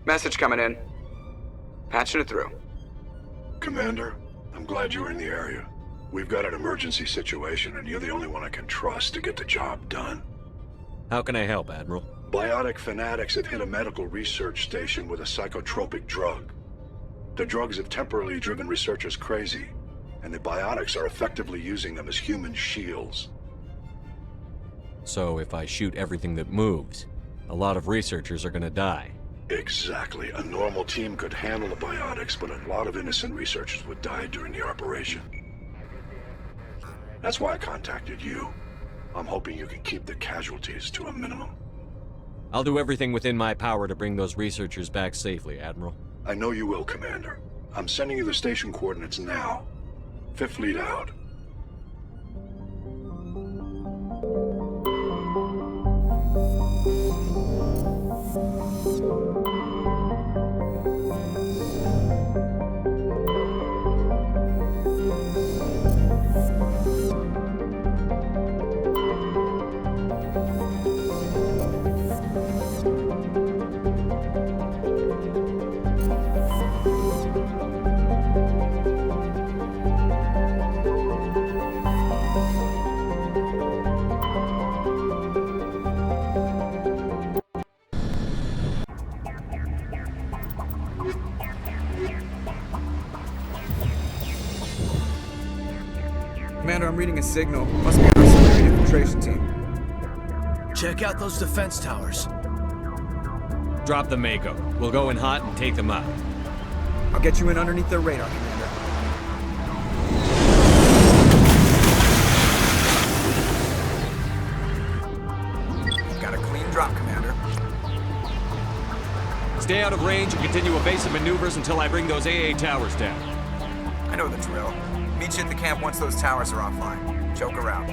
Message coming in. Patching it through. Commander, I'm glad you were in the area. We've got an emergency situation, and you're the only one I can trust to get the job done. How can I help, Admiral? Biotic fanatics have hit a medical research station with a psychotropic drug. The drugs have temporarily driven researchers crazy, and the biotics are effectively using them as human shields. So if I shoot everything that moves, a lot of researchers are gonna die. Exactly. A normal team could handle the biotics, but a lot of innocent researchers would die during the operation. That's why I contacted you. I'm hoping you can keep the casualties to a minimum. I'll do everything within my power to bring those researchers back safely, Admiral. I know you will, Commander. I'm sending you the station coordinates now. Fifth Fleet out. Commander, I'm reading a signal. Must be an artillery infiltration team. Check out those defense towers. Drop the Mako. We'll go in hot and take them out. I'll get you in underneath their radar, Commander. Got a clean drop, Commander. Stay out of range and continue evasive maneuvers until I bring those AA towers down. I know the drill. Meet you at the camp once those towers are offline. Joke around.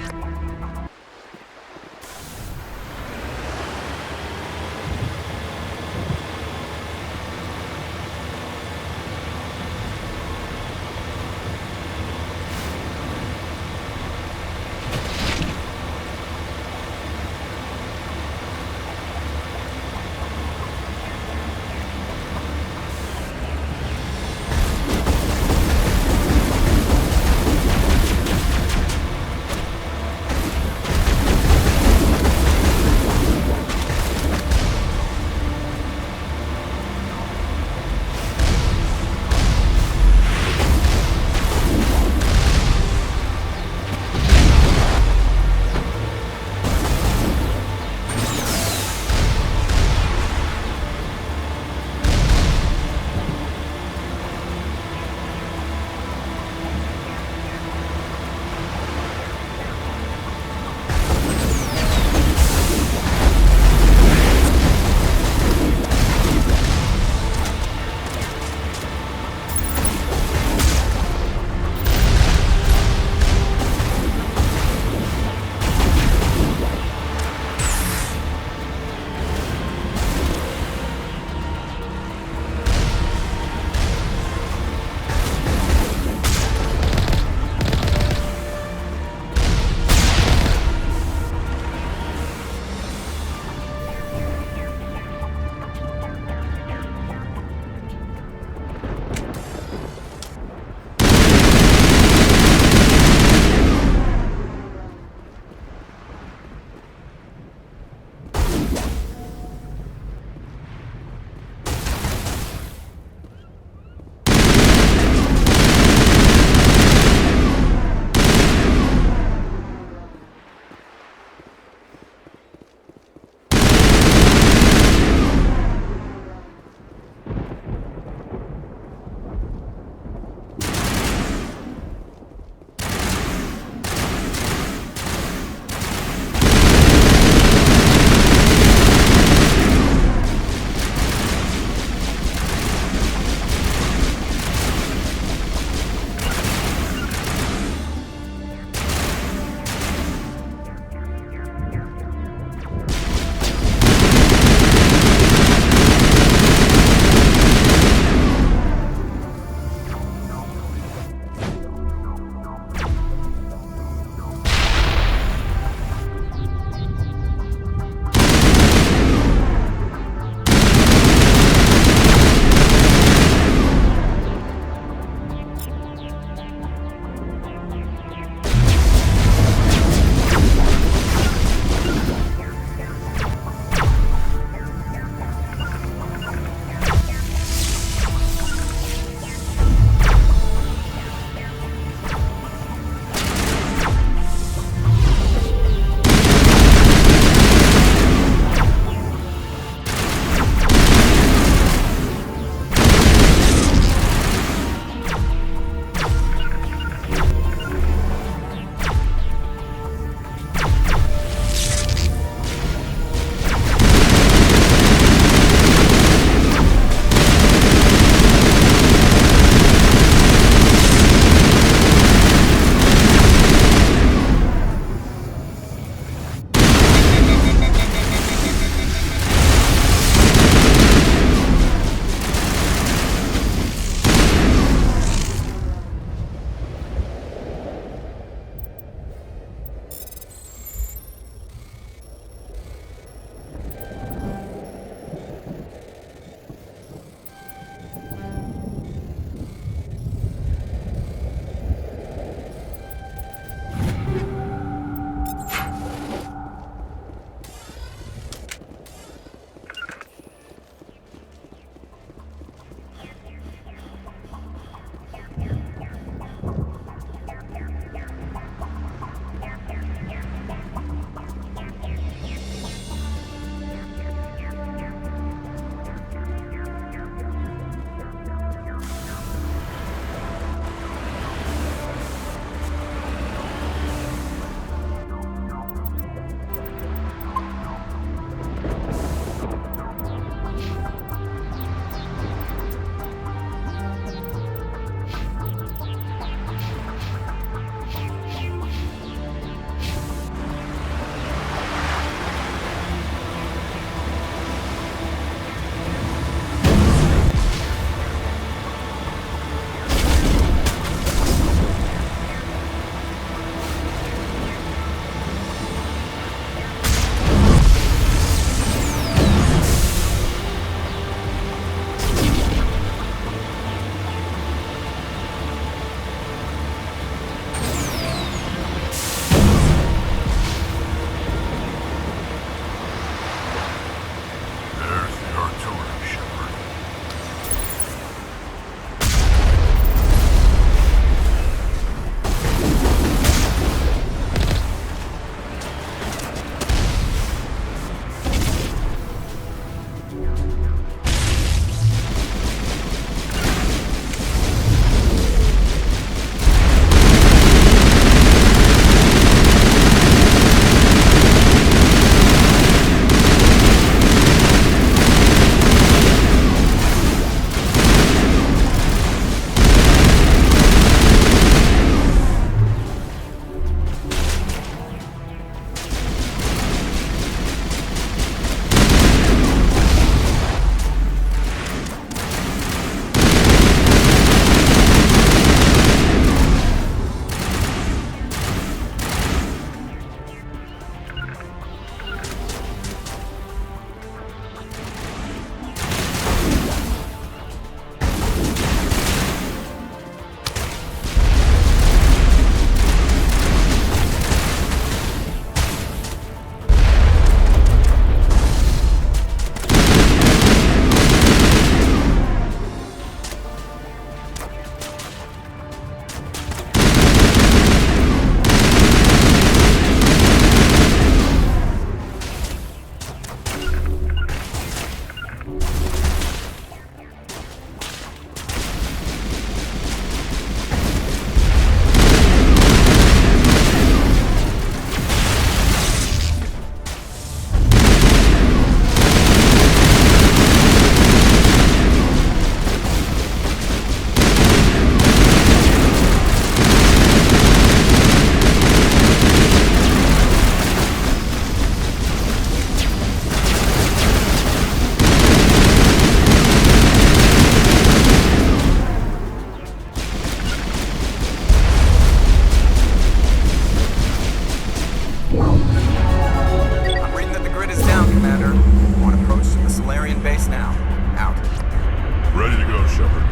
you go, Shepard.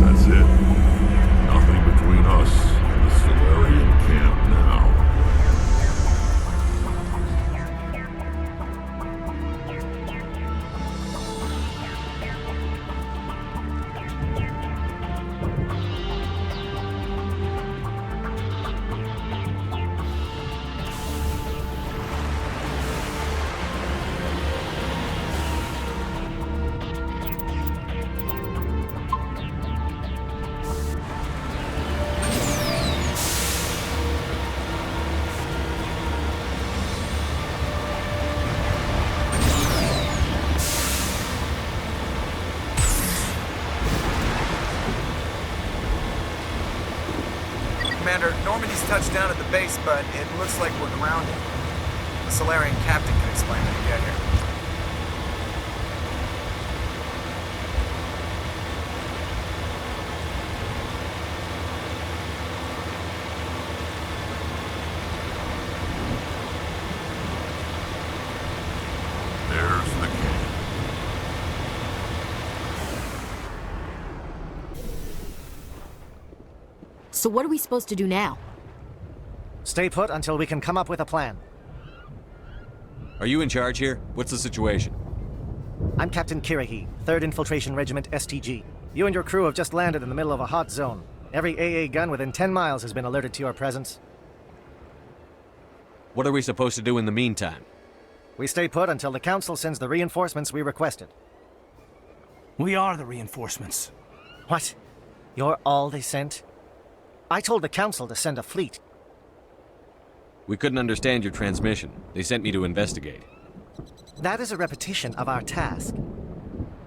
That's it. Nothing between us and the Solarian camp now. Commander, Normandy's touched down at the base, but it looks like we're grounded. The Solarian captain can explain when we get here. There's the camp. So what are we supposed to do now? Stay put until we can come up with a plan. Are you in charge here? What's the situation? I'm Captain Kirahi, 3rd Infiltration Regiment STG. You and your crew have just landed in the middle of a hot zone. Every AA gun within 10 miles has been alerted to your presence. What are we supposed to do in the meantime? We stay put until the Council sends the reinforcements we requested. We are the reinforcements. What? You're all they sent? I told the Council to send a fleet. We couldn't understand your transmission. They sent me to investigate. That is a repetition of our task.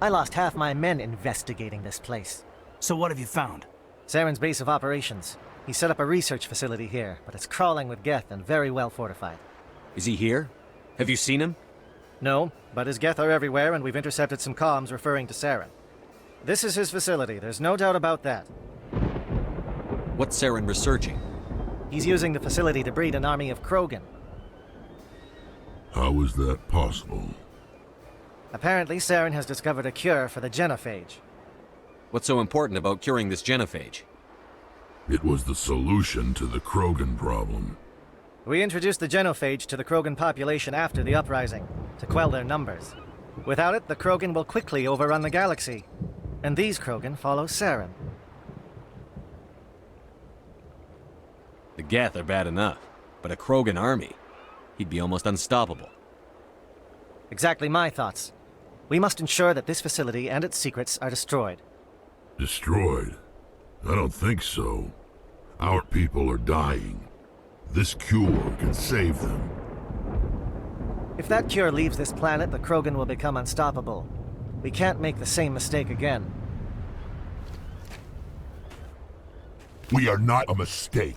I lost half my men investigating this place. So what have you found? Saren's base of operations. He set up a research facility here, but it's crawling with Geth and very well fortified. Is he here? Have you seen him? No, but his Geth are everywhere, and we've intercepted some comms referring to Saren. This is his facility, there's no doubt about that. What's Saren researching? He's using the facility to breed an army of Krogan. How is that possible? Apparently, Saren has discovered a cure for the genophage. What's so important about curing this genophage? It was the solution to the Krogan problem. We introduced the genophage to the Krogan population after the uprising, to quell their numbers. Without it, the Krogan will quickly overrun the galaxy. And these Krogan follow Saren. The Geth are bad enough, but a Krogan army? He'd be almost unstoppable. Exactly my thoughts. We must ensure that this facility and its secrets are destroyed. Destroyed? I don't think so. Our people are dying. This cure can save them. If that cure leaves this planet, the Krogan will become unstoppable. We can't make the same mistake again. We are not a mistake.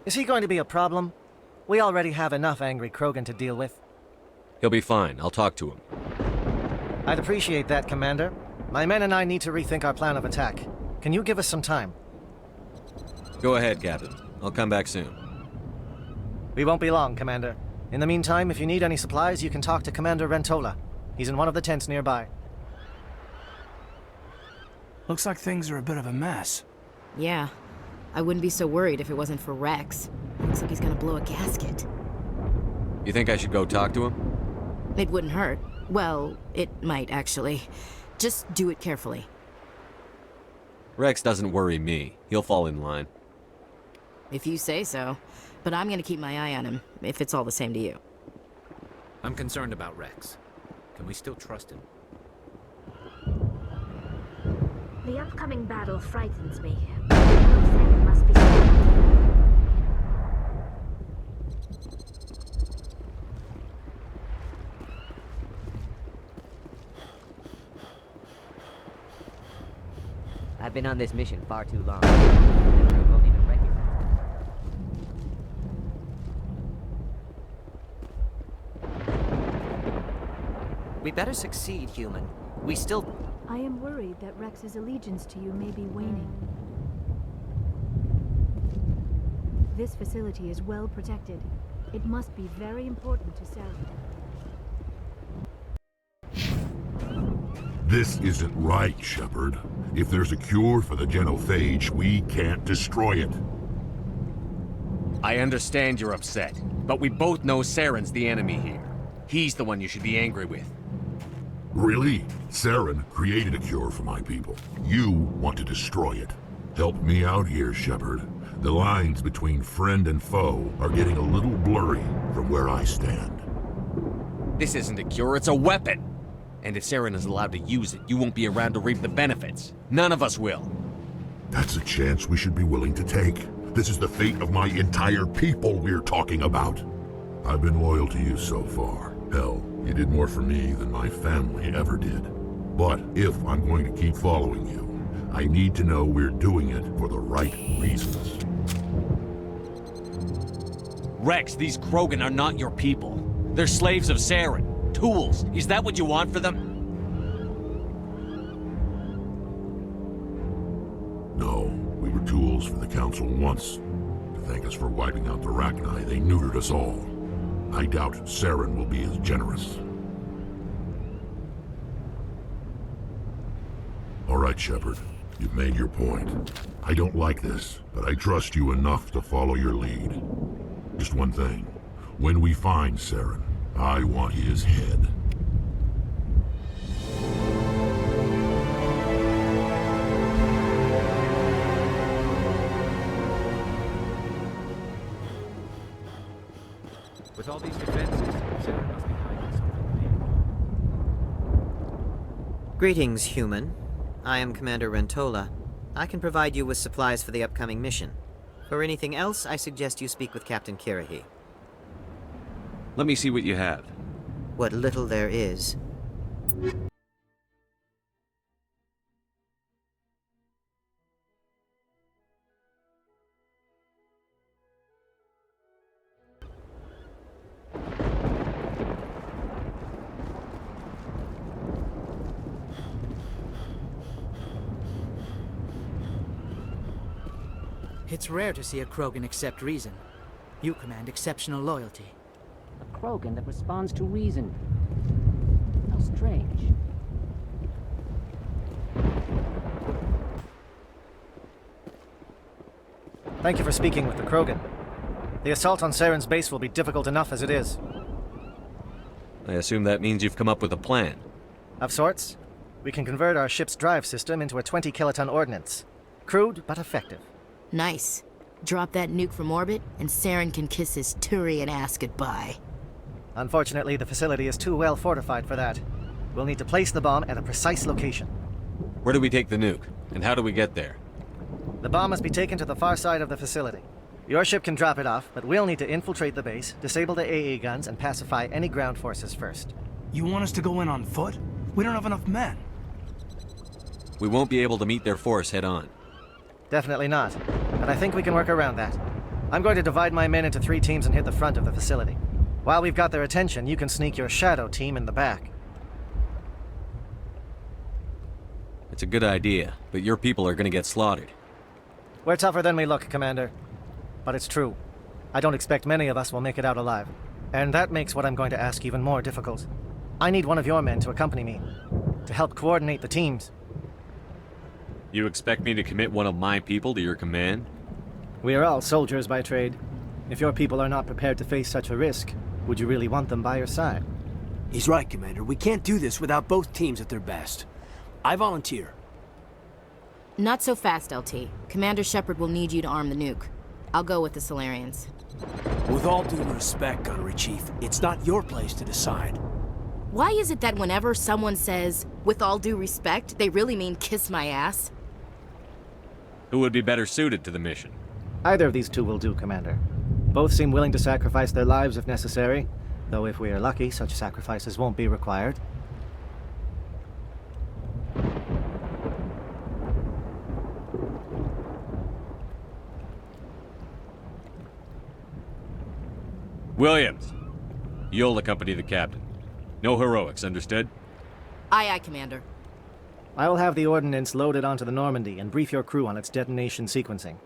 Is he going to be a problem? We already have enough angry Krogan to deal with. He'll be fine. I'll talk to him. I'd appreciate that, Commander. My men and I need to rethink our plan of attack. Can you give us some time? Go ahead, Captain. I'll come back soon. We won't be long, Commander. In the meantime, if you need any supplies, you can talk to Commander Rentola. He's in one of the tents nearby. Looks like things are a bit of a mess. Yeah. I wouldn't be so worried if it wasn't for Rex. Looks like he's gonna blow a gasket. You think I should go talk to him? It wouldn't hurt. Well, it might, actually. Just do it carefully. Rex doesn't worry me. He'll fall in line. If you say so. But I'm gonna keep my eye on him, if it's all the same to you. I'm concerned about Rex. Can we still trust him? The upcoming battle frightens me. Something must be stopped. I've been on this mission far too long. The crew won't even recognize We better succeed, human. We still... I am worried that Rex's allegiance to you may be waning. This facility is well protected. It must be very important to Saren. This isn't right, Shepard. If there's a cure for the genophage, we can't destroy it. I understand you're upset, but we both know Saren's the enemy here. He's the one you should be angry with. Really? Saren created a cure for my people. You want to destroy it. Help me out here, Shepard. The lines between friend and foe are getting a little blurry from where I stand. This isn't a cure, it's a weapon! And if Saren is allowed to use it, you won't be around to reap the benefits. None of us will. That's a chance we should be willing to take. This is the fate of my entire people we're talking about. I've been loyal to you so far. Hell, you did more for me than my family ever did. But if I'm going to keep following you, I need to know we're doing it for the right reasons. Rex, these Krogan are not your people. They're slaves of Saren. Tools. Is that what you want for them? No, we were tools for the Council once. To thank us for wiping out the Rachni, they neutered us all. I doubt Saren will be as generous. All right, Shepard. You've made your point. I don't like this, but I trust you enough to follow your lead. Just one thing. When we find Saren, I want his head. With all these defenses, Saren must be hiding something. Greetings, human. I am Commander Rentola. I can provide you with supplies for the upcoming mission. For anything else, I suggest you speak with Captain Kirrahe. Let me see what you have. What little there is. It's rare to see a Krogan accept reason. You command exceptional loyalty. A Krogan that responds to reason. How strange. Thank you for speaking with the Krogan. The assault on Saren's base will be difficult enough as it is. I assume that means you've come up with a plan. Of sorts. We can convert our ship's drive system into a 20-kiloton ordnance. Crude, but effective. Nice. Drop that nuke from orbit, and Saren can kiss his Turian ass goodbye. Unfortunately, the facility is too well fortified for that. We'll need to place the bomb at a precise location. Where do we take the nuke? And how do we get there? The bomb must be taken to the far side of the facility. Your ship can drop it off, but we'll need to infiltrate the base, disable the AA guns, and pacify any ground forces first. You want us to go in on foot? We don't have enough men. We won't be able to meet their force head-on. Definitely not, but I think we can work around that. I'm going to divide my men into 3 teams and hit the front of the facility. While we've got their attention, you can sneak your shadow team in the back. It's a good idea, but your people are gonna get slaughtered. We're tougher than we look, Commander. But it's true. I don't expect many of us will make it out alive. And that makes what I'm going to ask even more difficult. I need one of your men to accompany me, to help coordinate the teams. You expect me to commit one of my people to your command? We are all soldiers by trade. If your people are not prepared to face such a risk, would you really want them by your side? He's right, Commander. We can't do this without both teams at their best. I volunteer. Not so fast, LT. Commander Shepard will need you to arm the nuke. I'll go with the Solarians. With all due respect, Gunnery Chief, it's not your place to decide. Why is it that whenever someone says, with all due respect, they really mean kiss my ass? Who would be better suited to the mission? Either of these two will do, Commander. Both seem willing to sacrifice their lives if necessary, though if we are lucky, such sacrifices won't be required. Williams, you'll accompany the captain. No heroics, understood? Aye, aye, Commander. I will have the ordnance loaded onto the Normandy and brief your crew on its detonation sequencing.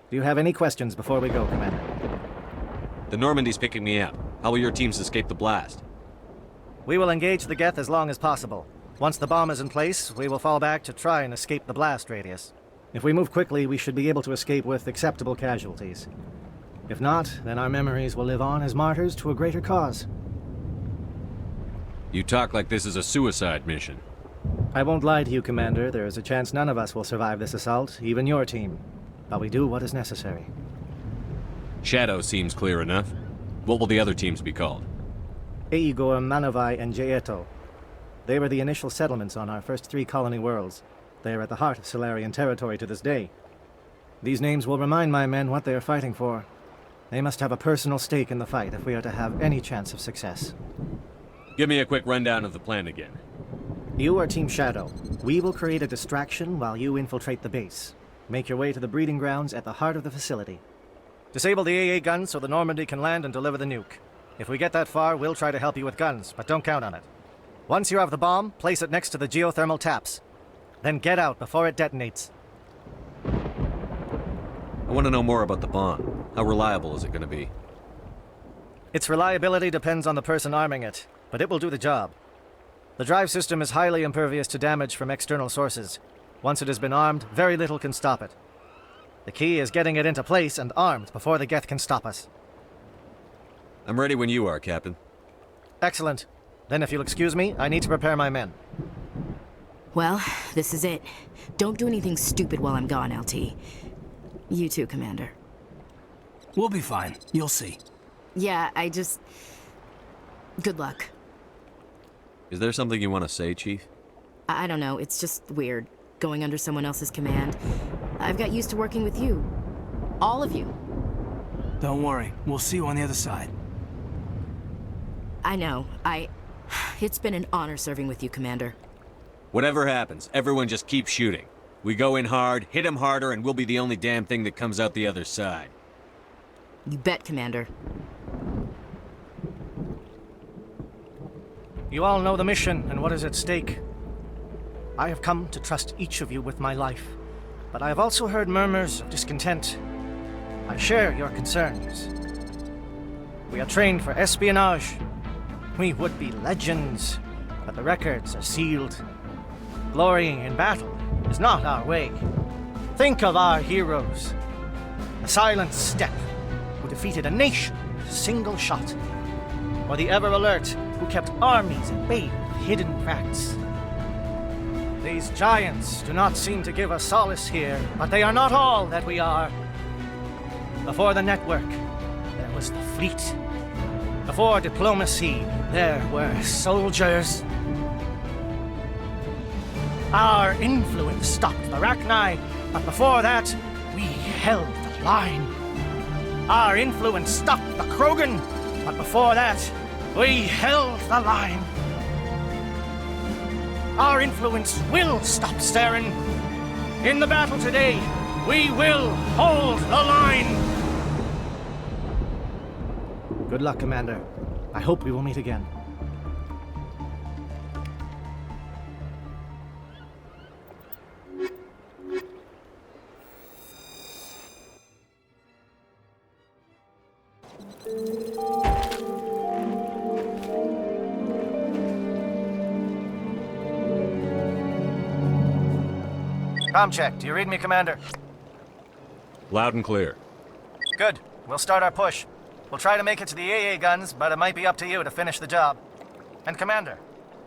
Do you have any questions before we go, Commander? The Normandy's picking me up. How will your teams escape the blast? We will engage the Geth as long as possible. Once the bomb is in place, we will fall back to try and escape the blast radius. If we move quickly, we should be able to escape with acceptable casualties. If not, then our memories will live on as martyrs to a greater cause. You talk like this is a suicide mission. I won't lie to you, Commander. There is a chance none of us will survive this assault, even your team. But we do what is necessary. Shadow seems clear enough. What will the other teams be called? Igor, Manovai, and Jaeto. They were the initial settlements on our first 3 colony worlds. They are at the heart of Solarian territory to this day. These names will remind my men what they are fighting for. They must have a personal stake in the fight if we are to have any chance of success. Give me a quick rundown of the plan again. You are Team Shadow. We will create a distraction while you infiltrate the base. Make your way to the breeding grounds at the heart of the facility. Disable the AA guns so the Normandy can land and deliver the nuke. If we get that far, we'll try to help you with guns, but don't count on it. Once you have the bomb, place it next to the geothermal taps. Then get out before it detonates. I want to know more about the bomb. How reliable is it going to be? Its reliability depends on the person arming it, but it will do the job. The drive system is highly impervious to damage from external sources. Once it has been armed, very little can stop it. The key is getting it into place and armed before the Geth can stop us. I'm ready when you are, Captain. Excellent. Then if you'll excuse me, I need to prepare my men. Well, this is it. Don't do anything stupid while I'm gone, LT. You too, Commander. We'll be fine. You'll see. Yeah, good luck. Is there something you want to say, Chief? I don't know, it's just weird, going under someone else's command. I've got used to working with you. All of you. Don't worry. We'll see you on the other side. I know. It's been an honor serving with you, Commander. Whatever happens, everyone just keep shooting. We go in hard, hit them harder, and we'll be the only damn thing that comes out the other side. You bet, Commander. You all know the mission and what is at stake. I have come to trust each of you with my life, but I have also heard murmurs of discontent. I share your concerns. We are trained for espionage. We would be legends, but the records are sealed. Glorying in battle is not our way. Think of our heroes. The silent steppe who defeated a nation with a single shot. Or the ever-alert who kept armies at bay with hidden cracks. These giants do not seem to give us solace here, but they are not all that we are. Before the network, there was the fleet. Before diplomacy, there were soldiers. Our influence stopped the Rachni, but before that, we held the line. Our influence stopped the Krogan, but before that, we held the line. Our influence will stop Saren. In the battle today, we will hold the line. Good luck, Commander. I hope we will meet again. Comm check. Do you read me, Commander? Loud and clear. Good. We'll start our push. We'll try to make it to the AA guns, but it might be up to you to finish the job. And Commander,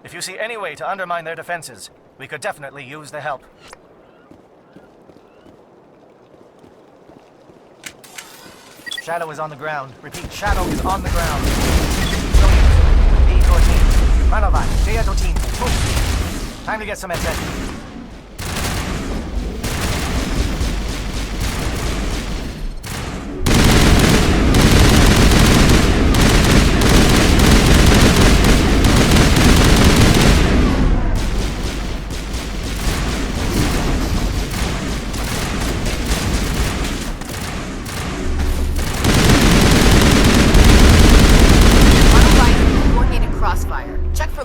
if you see any way to undermine their defenses, we could definitely use the help. Shadow is on the ground. Repeat, Shadow is on the ground. Manovan, Deadotin, move. Time to get some attention.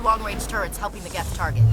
Long-range turrets helping the guest target.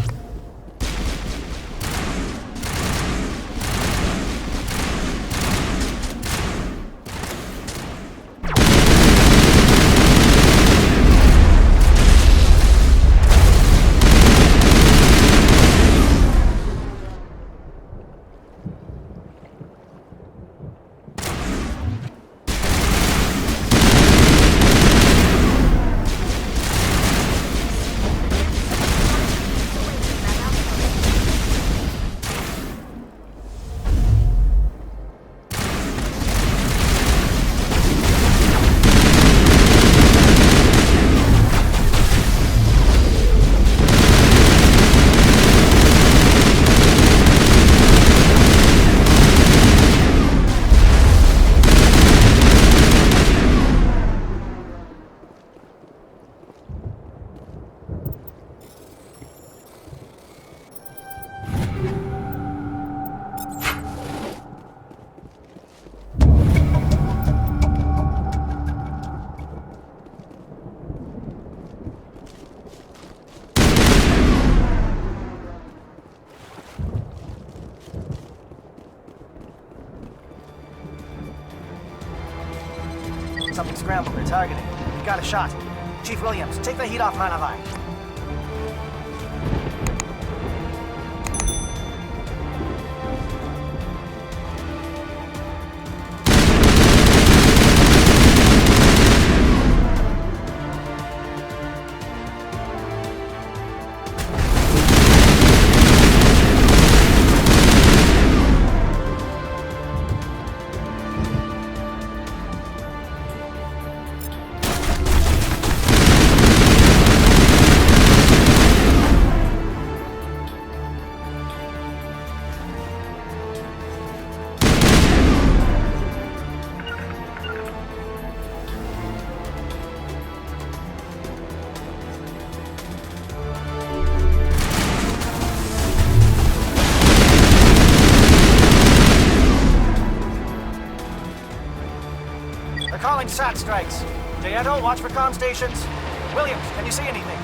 Something scrambled. They're targeting. We got a shot. Chief Williams, take the heat off Manavai. Alliance SAT strikes. Dieto, watch for comm stations. Williams, can you see anything?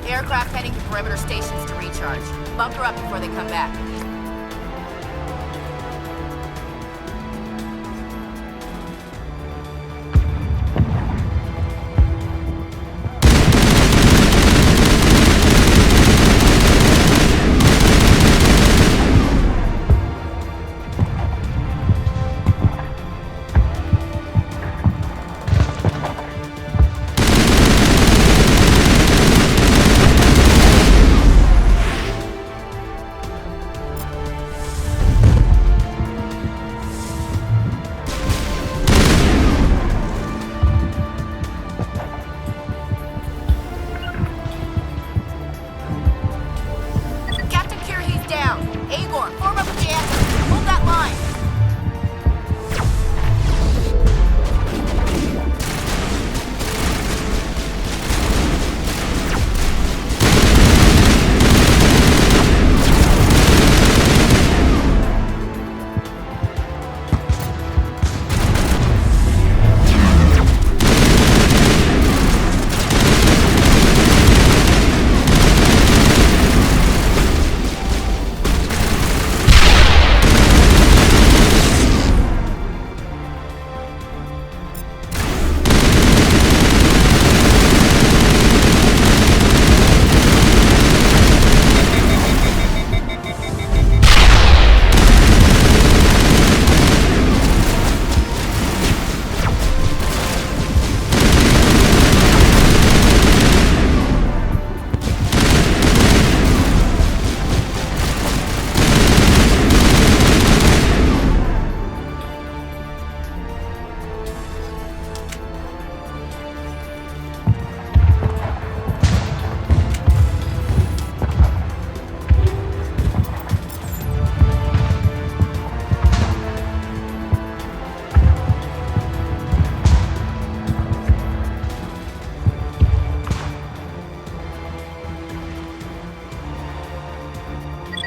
Aircraft heading to perimeter stations to recharge. Bunker up before they come back.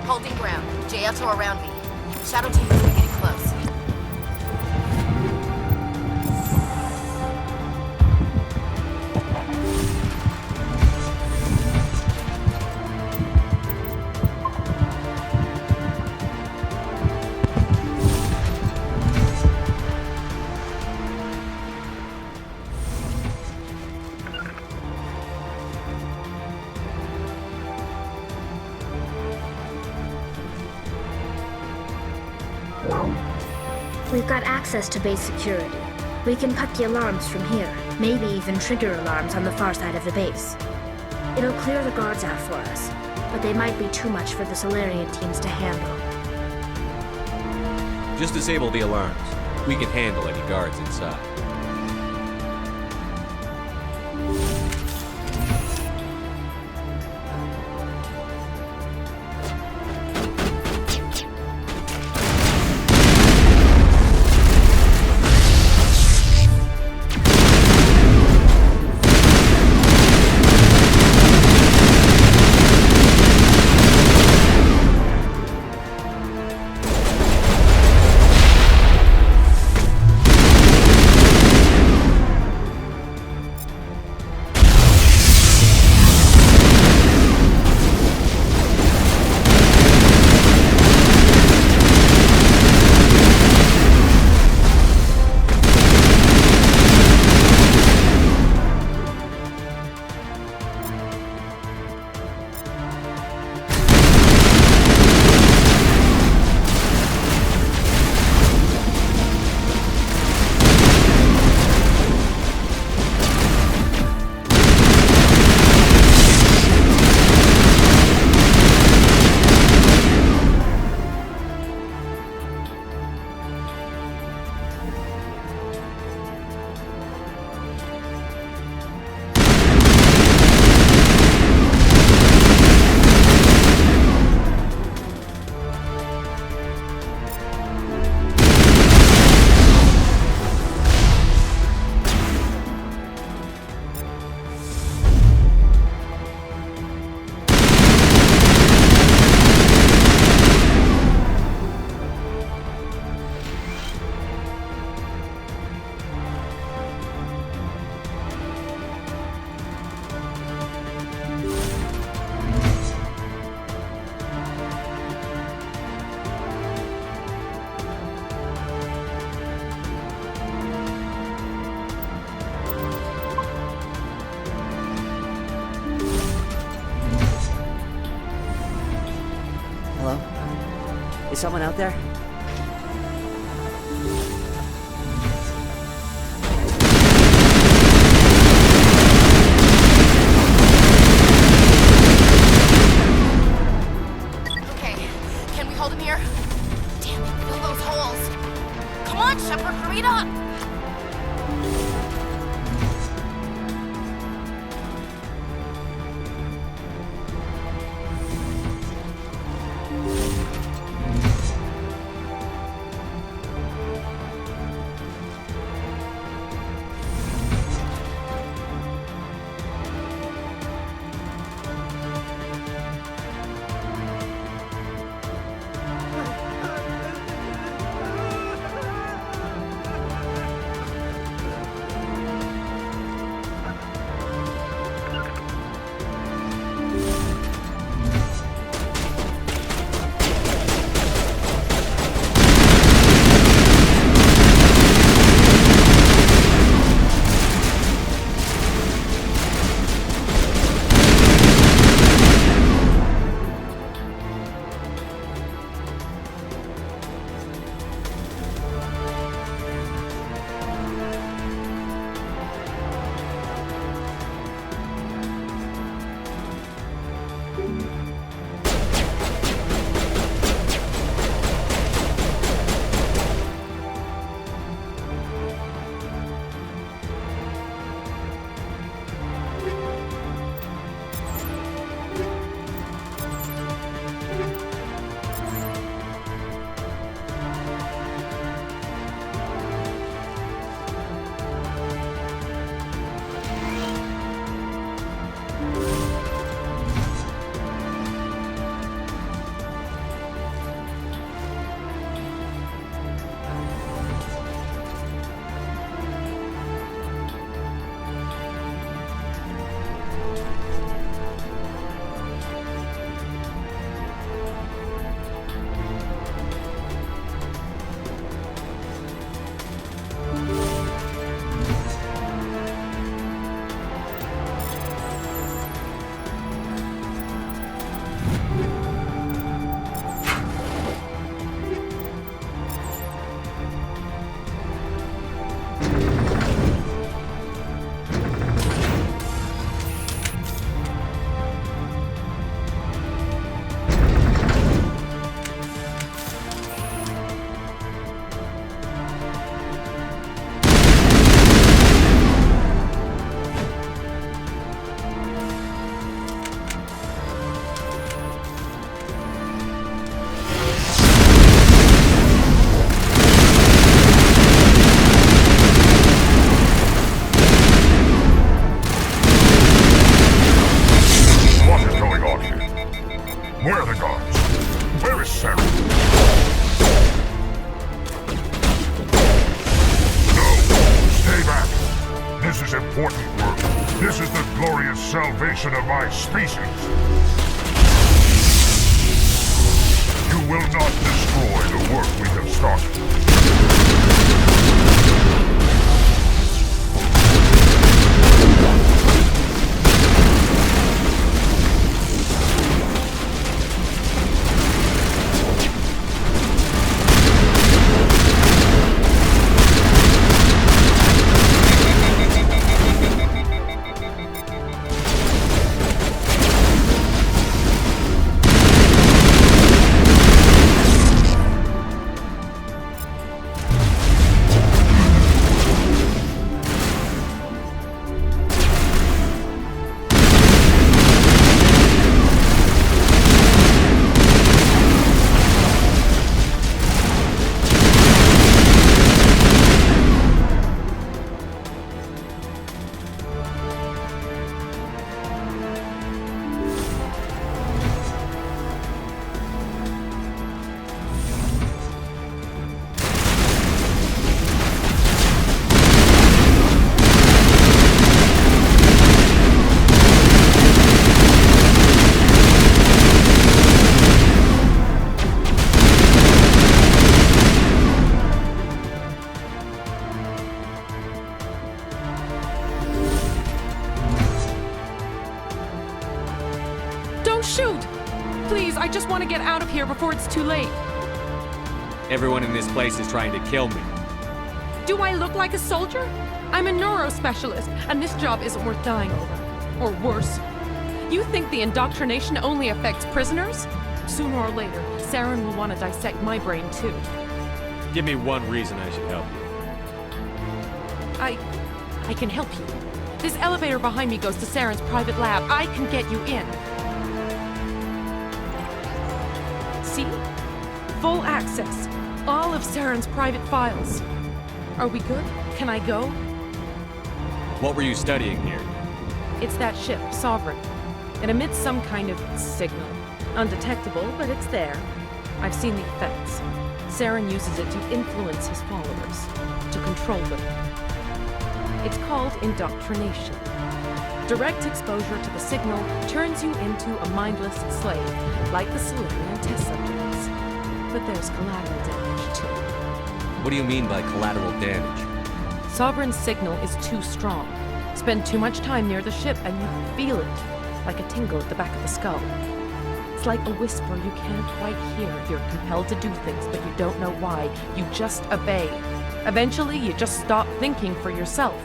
Holding ground. JL2 around me. Shadow team is getting close. We've got access to base security. We can cut the alarms from here, maybe even trigger alarms on the far side of the base. It'll clear the guards out for us, but they might be too much for the Solarian teams to handle. Just disable the alarms. We can handle any guards inside. Is someone out there? Okay, can we hold him here? Damn it, fill those holes. Come on, Shepard, hurry it up! This is the glorious salvation of my species. You will not destroy the work we have started. Shoot! Please, I just want to get out of here before it's too late. Everyone in this place is trying to kill me. Do I look like a soldier? I'm a neurospecialist, and this job isn't worth dying over. Or worse. You think the indoctrination only affects prisoners? Sooner or later, Saren will want to dissect my brain too. Give me one reason I should help you. I can help you. This elevator behind me goes to Saren's private lab. I can get you in. See? Full access. All of Saren's private files. Are we good? Can I go? What were you studying here? It's that ship, Sovereign. It emits some kind of signal. Undetectable, but it's there. I've seen the effects. Saren uses it to influence his followers, to control them. It's called indoctrination. Direct exposure to the signal turns you into a mindless slave, like the Solarian test subjects. But there's collateral damage, too. What do you mean by collateral damage? Sovereign's signal is too strong. Spend too much time near the ship and you feel it, like a tingle at the back of the skull. It's like a whisper you can't quite hear. You're compelled to do things, but you don't know why. You just obey. Eventually, you just stop thinking for yourself.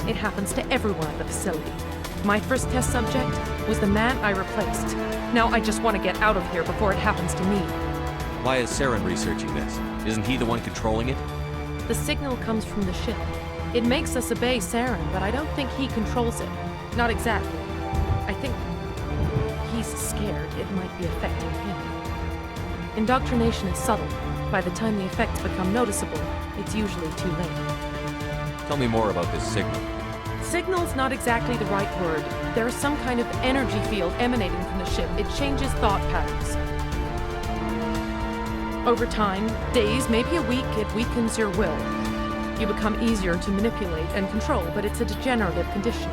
It happens to everyone at the facility. My first test subject was the man I replaced. Now I just want to get out of here before it happens to me. Why is Saren researching this? Isn't he the one controlling it? The signal comes from the ship. It makes us obey Saren, but I don't think he controls it. Not exactly. I think he's scared it might be affecting him. Indoctrination is subtle. By the time the effects become noticeable, it's usually too late. Tell me more about this signal. Signal's not exactly the right word. There is some kind of energy field emanating from the ship. It changes thought patterns. Over time, days, maybe a week, it weakens your will. You become easier to manipulate and control, but it's a degenerative condition.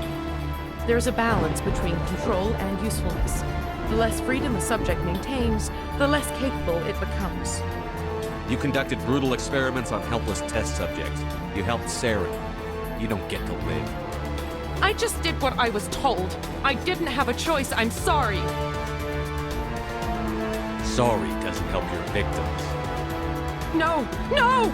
There's a balance between control and usefulness. The less freedom a subject maintains, the less capable it becomes. You conducted brutal experiments on helpless test subjects. You helped Saren. You don't get to live. I just did what I was told. I didn't have a choice. I'm sorry. Sorry doesn't help your victims. No! No!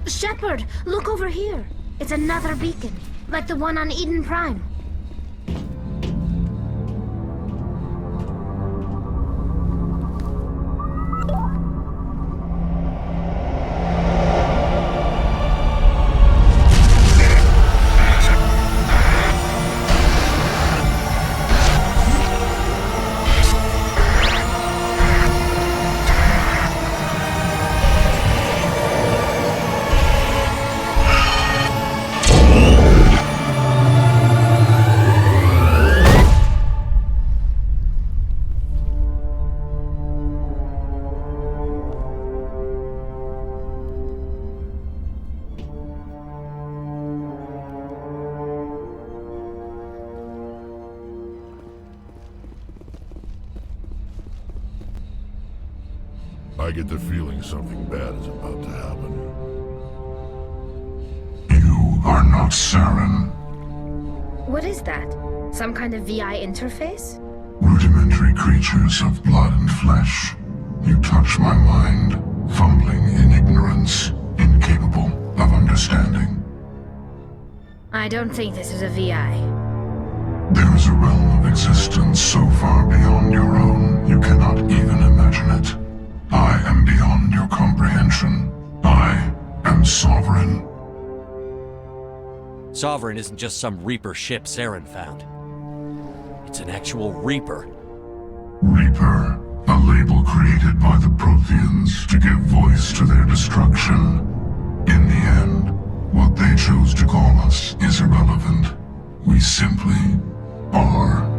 Shepard, look over here. It's another beacon, like the one on Eden Prime. I get the feeling something bad is about to happen. You are not Saren. What is that? Some kind of VI interface? Rudimentary creatures of blood and flesh. You touch my mind, fumbling in ignorance, incapable of understanding. I don't think this is a VI. There is a realm of existence so far beyond your own, you cannot even imagine it. I am beyond your comprehension. I am Sovereign. Sovereign isn't just some Reaper ship Saren found. It's an actual Reaper. Reaper, a label created by the Protheans to give voice to their destruction. In the end, what they chose to call us is irrelevant. We simply are.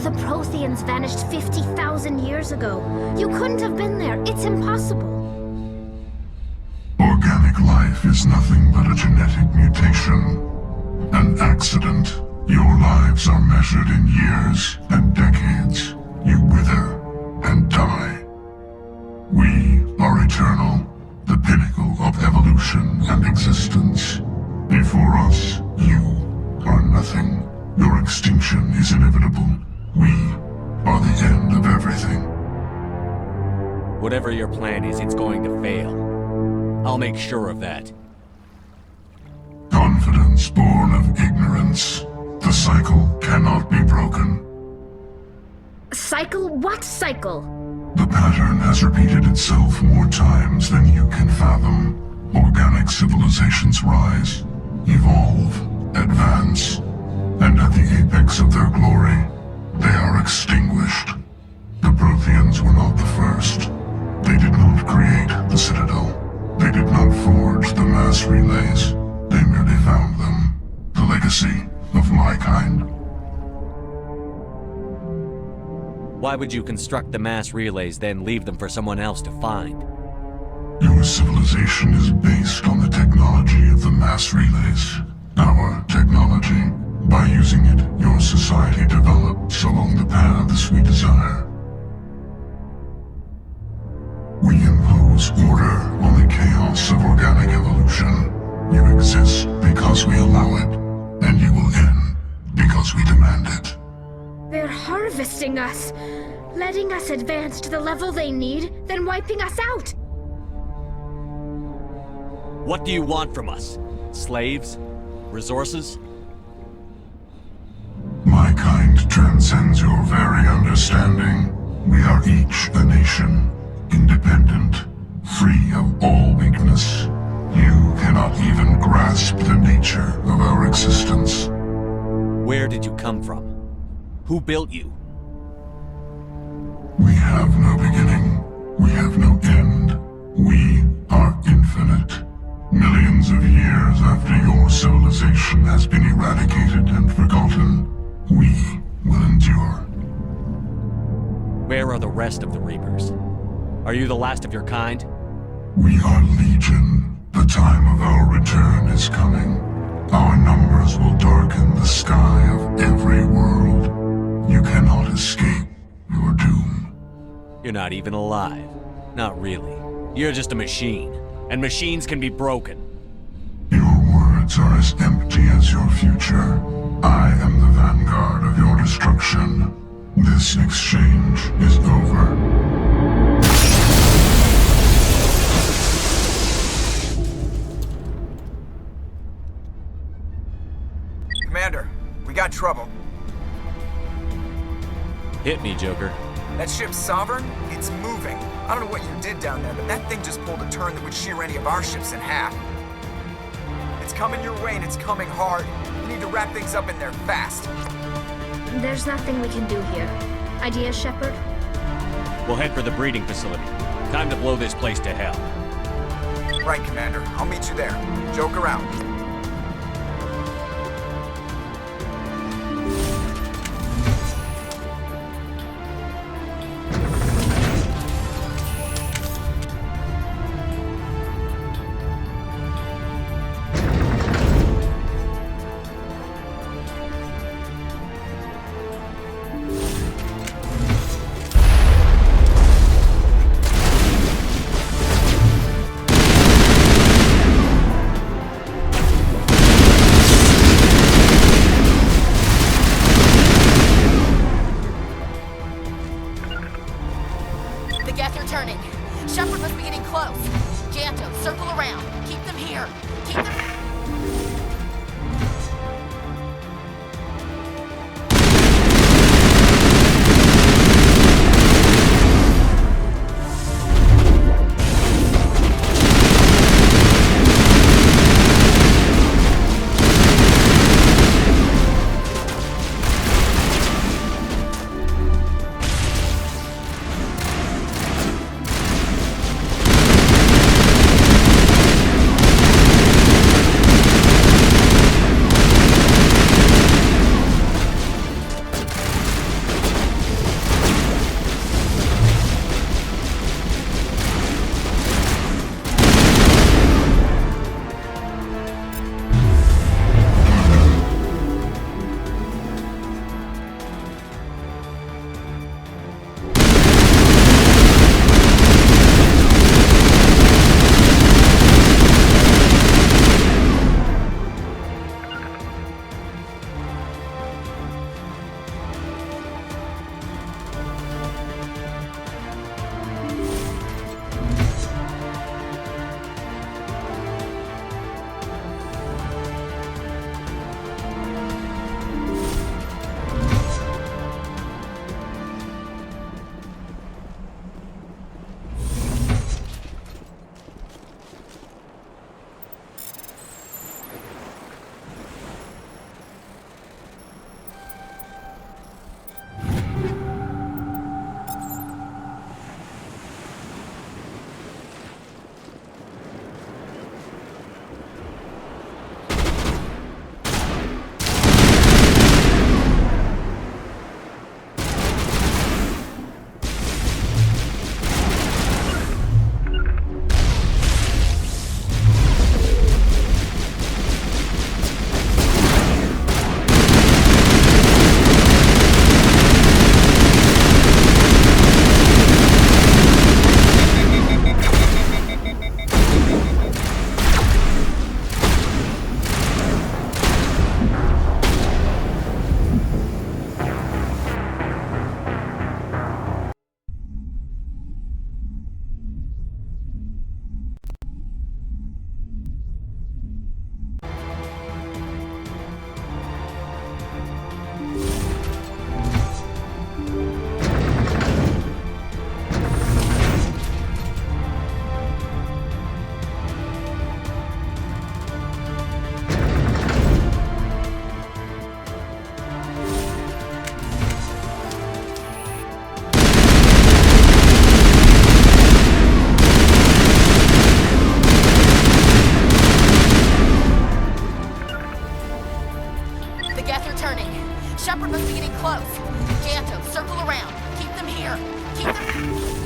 The Protheans vanished 50,000 years ago. You couldn't have been there. It's impossible. Organic life is nothing but a genetic mutation. An accident. Your lives are measured in years and decades. You wither and die. We are eternal, the pinnacle of evolution and existence. Before us, you are nothing. Your extinction is inevitable. We are the end of everything. Whatever your plan is, it's going to fail. I'll make sure of that. Confidence born of ignorance. The cycle cannot be broken. Cycle? What cycle? The pattern has repeated itself more times than you can fathom. Organic civilizations rise, evolve, advance, and at the apex of their glory, they are extinguished. The Protheans were not the first. They did not create the Citadel. They did not forge the mass relays. They merely found them. The legacy of my kind. Why would you construct the mass relays, then leave them for someone else to find? Your civilization is based on the technology of the mass relays. Our technology. By using it, your society develops along the paths we desire. We impose order on the chaos of organic evolution. You exist because we allow it, and you will end because we demand it. They're harvesting us, letting us advance to the level they need, then wiping us out. What do you want from us? Slaves? Resources? My kind transcends your very understanding. We are each a nation, independent, free of all weakness. You cannot even grasp the nature of our existence. Where did you come from? Who built you? We have no beginning. We have no end. We are infinite. Millions of years after your civilization has been eradicated and forgotten, we will endure. Where are the rest of the Reapers? Are you the last of your kind? We are Legion. The time of our return is coming. Our numbers will darken the sky of every world. You cannot escape your doom. You're not even alive. Not really. You're just a machine. And machines can be broken. Your words are as empty as your future. I am the vanguard of your destruction. This exchange is over. got trouble. Hit me, Joker. That ship Sovereign? It's moving. I don't know what you did down there, but that thing just pulled a turn that would shear any of our ships in half. It's coming your way and it's coming hard. You need to wrap things up in there fast. There's nothing we can do here. Ideas, Shepard? We'll head for the breeding facility. Time to blow this place to hell. Right, Commander. I'll meet you there. Joker out. The gas are turning. Shepard must be getting close. Janto, circle around. Keep them here. Keep them... Shepard must be getting close. Janto, circle around. Keep them here. Keep them...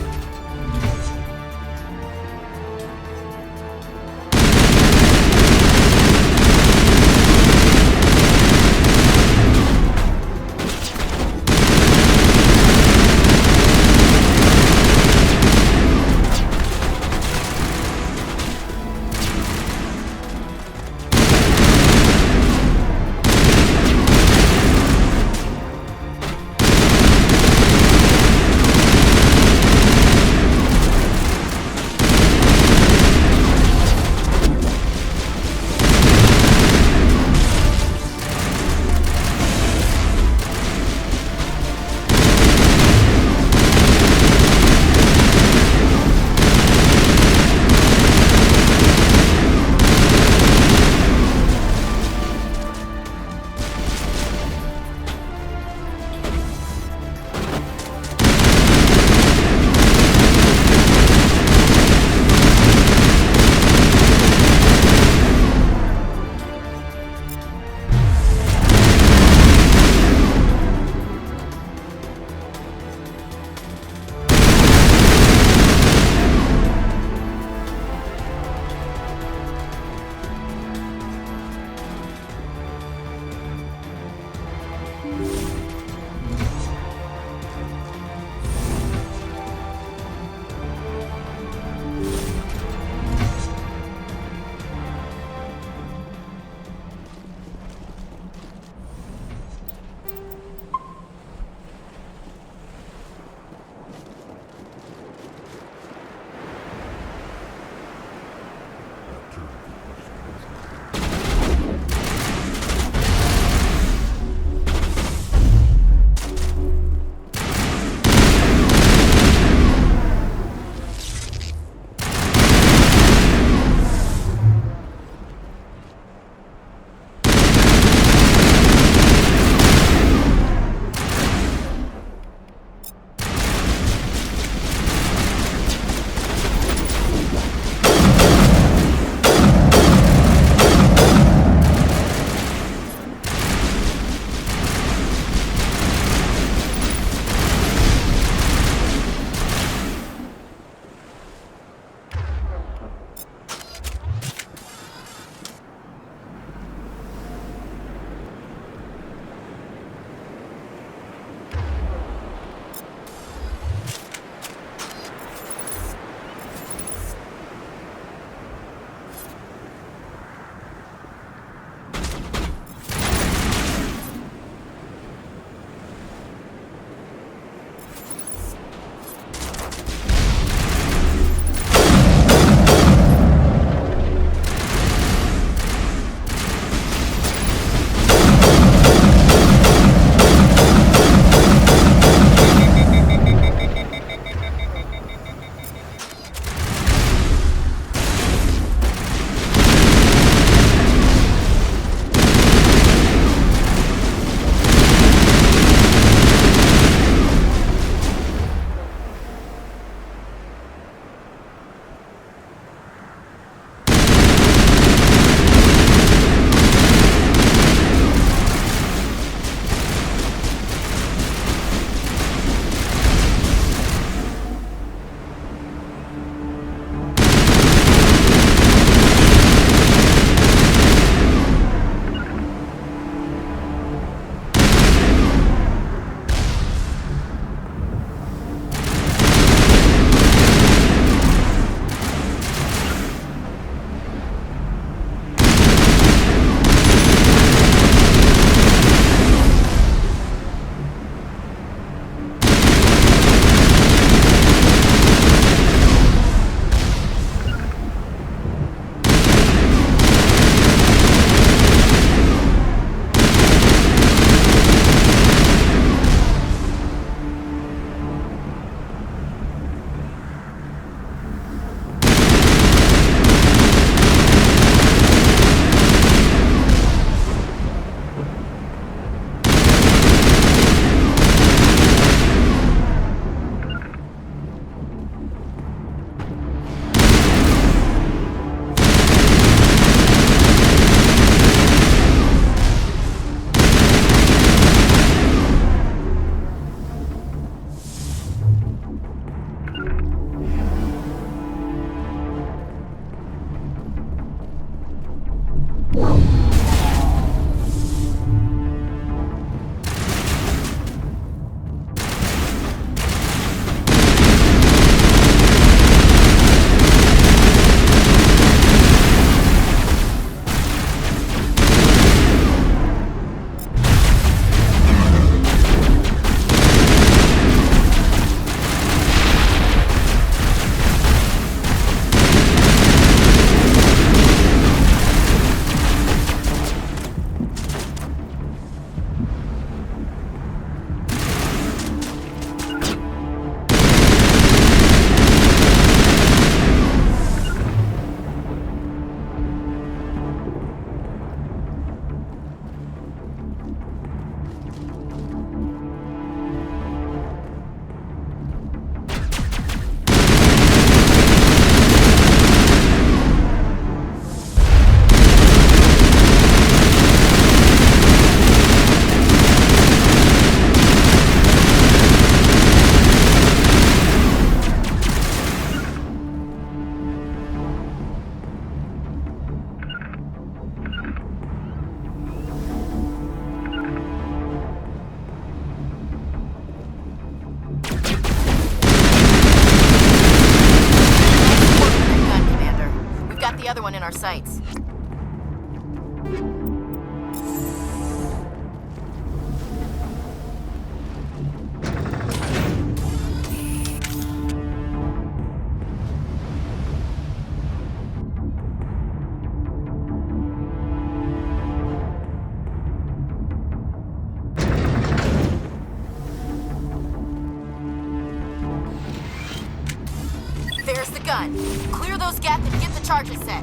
got the other one in our sights. There's the gun. Clear those gaps and get the charges set.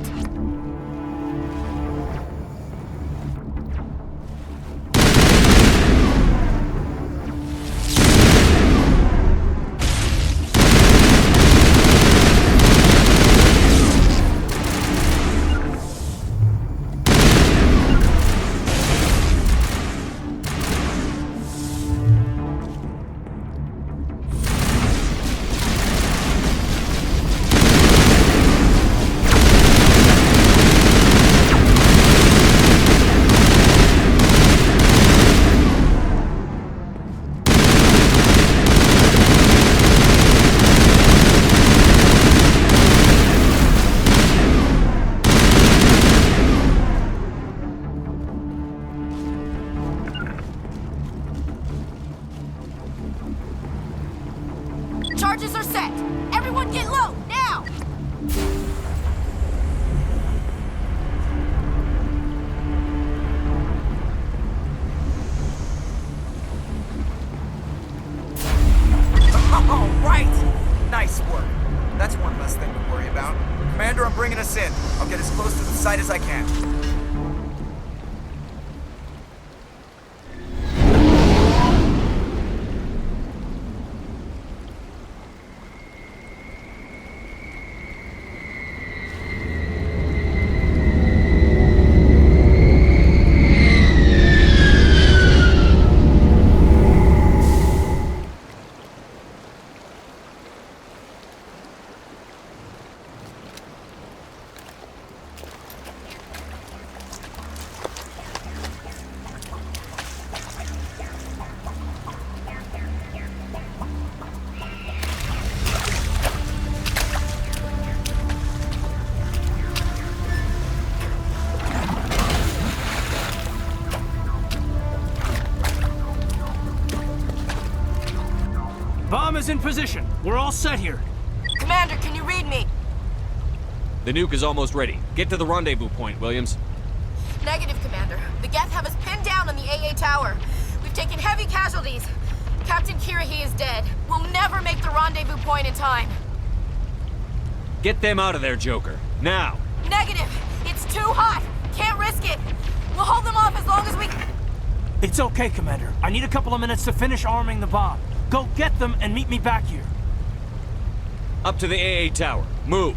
Charges are set! Everyone get low, now! All right! Nice work. That's one less thing to worry about. Commander, I'm bringing us in. I'll get as close to the site as I can. Bomb is in position. We're all set here. Commander, can you read me? The nuke is almost ready. Get to the rendezvous point, Williams. Negative, Commander. The Geth have us pinned down on the AA tower. We've taken heavy casualties. Captain Kirahi is dead. We'll never make the rendezvous point in time. Get them out of there, Joker. Now! Negative! It's too hot! Can't risk it! We'll hold them off as long as we... It's okay, Commander. I need a couple of minutes to finish arming the bomb. Go get them and meet me back here. Up to the AA tower. Move!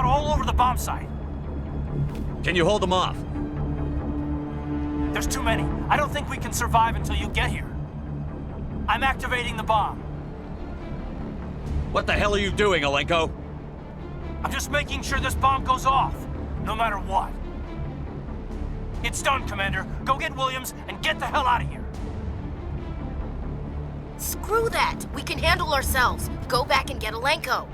all over the bomb site. Can you hold them off? There's too many. I don't think we can survive until you get here. I'm activating the bomb. What the hell are you doing, Alenko? I'm just making sure this bomb goes off, no matter what. It's done, Commander. Go get Williams and get the hell out of here. Screw that! We can handle ourselves. Go back and get Alenko.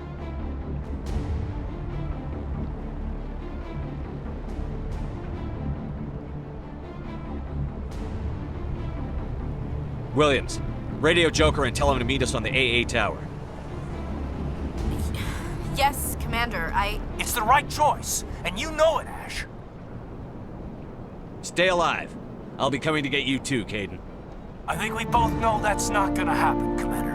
Williams, radio Joker and tell him to meet us on the AA tower. Yes, Commander, It's the right choice, and you know it, Ash. Stay alive. I'll be coming to get you too, Caden. I think we both know that's not gonna happen, Commander.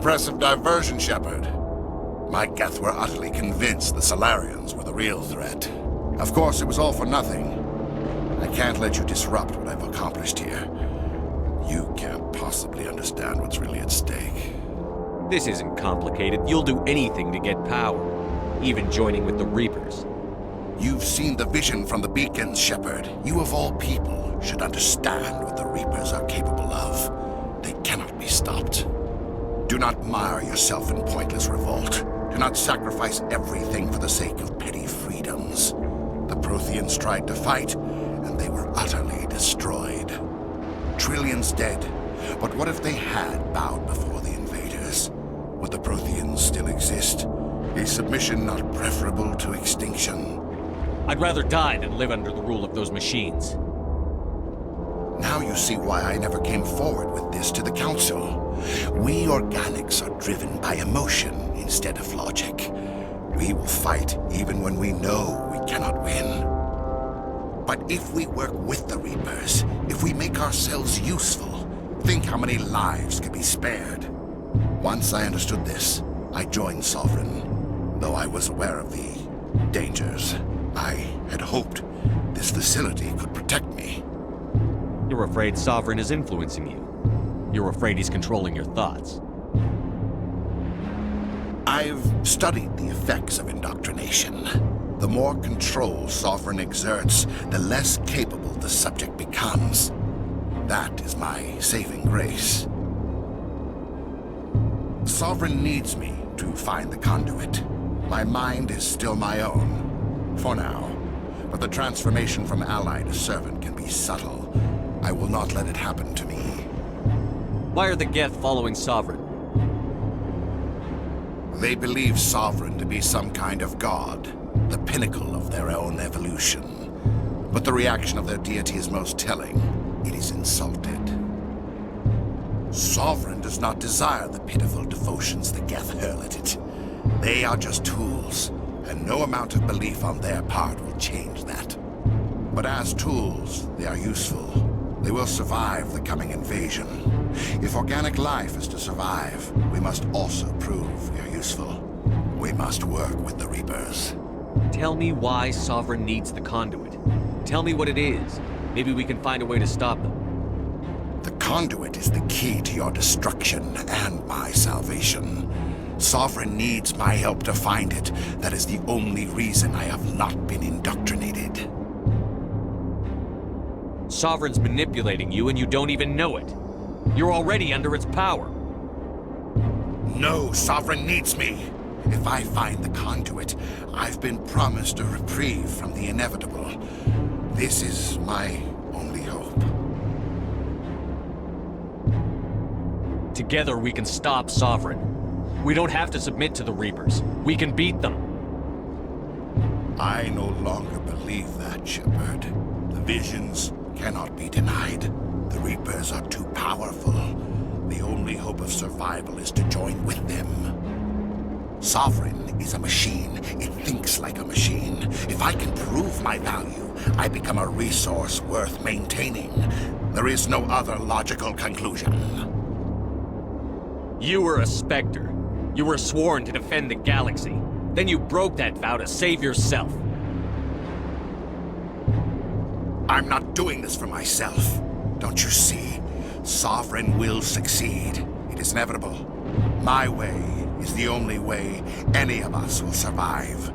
Impressive diversion, Shepard. My Geth were utterly convinced the Solarians were the real threat. Of course, it was all for nothing. I can't let you disrupt what I've accomplished here. You can't possibly understand what's really at stake. This isn't complicated. You'll do anything to get power, even joining with the Reapers. You've seen the vision from the beacons, Shepard. You of all people should understand what the Reapers are capable of. They cannot be stopped. Do not mire yourself in pointless revolt. Do not sacrifice everything for the sake of petty freedoms. The Protheans tried to fight, and they were utterly destroyed. Trillions dead, but what if they had bowed before the invaders? Would the Protheans still exist? Is submission not preferable to extinction? I'd rather die than live under the rule of those machines. Now you see why I never came forward with this to the Council. We organics are driven by emotion instead of logic. We will fight even when we know we cannot win. But if we work with the Reapers, if we make ourselves useful, think how many lives could be spared. Once I understood this, I joined Sovereign, though I was aware of the dangers. I had hoped this facility could protect me. You're afraid Sovereign is influencing you. You're afraid he's controlling your thoughts. I've studied the effects of indoctrination. The more control Sovereign exerts, the less capable the subject becomes. That is my saving grace. Sovereign needs me to find the conduit. My mind is still my own, for now. But the transformation from ally to servant can be subtle. I will not let it happen to me. Why are the Geth following Sovereign? They believe Sovereign to be some kind of god. the pinnacle of their own evolution. But the reaction of their deity is most telling. It is insulted. Sovereign does not desire the pitiful devotions the Geth hurl at it. They are just tools, and no amount of belief on their part will change that. But as tools, they are useful. They will survive the coming invasion. If organic life is to survive, we must also prove we are useful. We must work with the Reapers. Tell me why Sovereign needs the conduit. Tell me what it is. Maybe we can find a way to stop them. The conduit is the key to your destruction and my salvation. Sovereign needs my help to find it. That is the only reason I have not been indoctrinated. Sovereign's manipulating you and you don't even know it. You're already under its power. No, Sovereign needs me. If I find the conduit, I've been promised a reprieve from the inevitable. This is my only hope. Together we can stop Sovereign. We don't have to submit to the Reapers. We can beat them. I no longer believe that, Shepard. The visions cannot be denied. The Reapers are too powerful. The only hope of survival is to join with them. Sovereign is a machine. It thinks like a machine. If I can prove my value, I become a resource worth maintaining. There is no other logical conclusion. You were a Spectre. You were sworn to defend the galaxy. Then you broke that vow to save yourself. I'm not doing this for myself. Don't you see? Sovereign will succeed. It is inevitable. My way is the only way any of us will survive.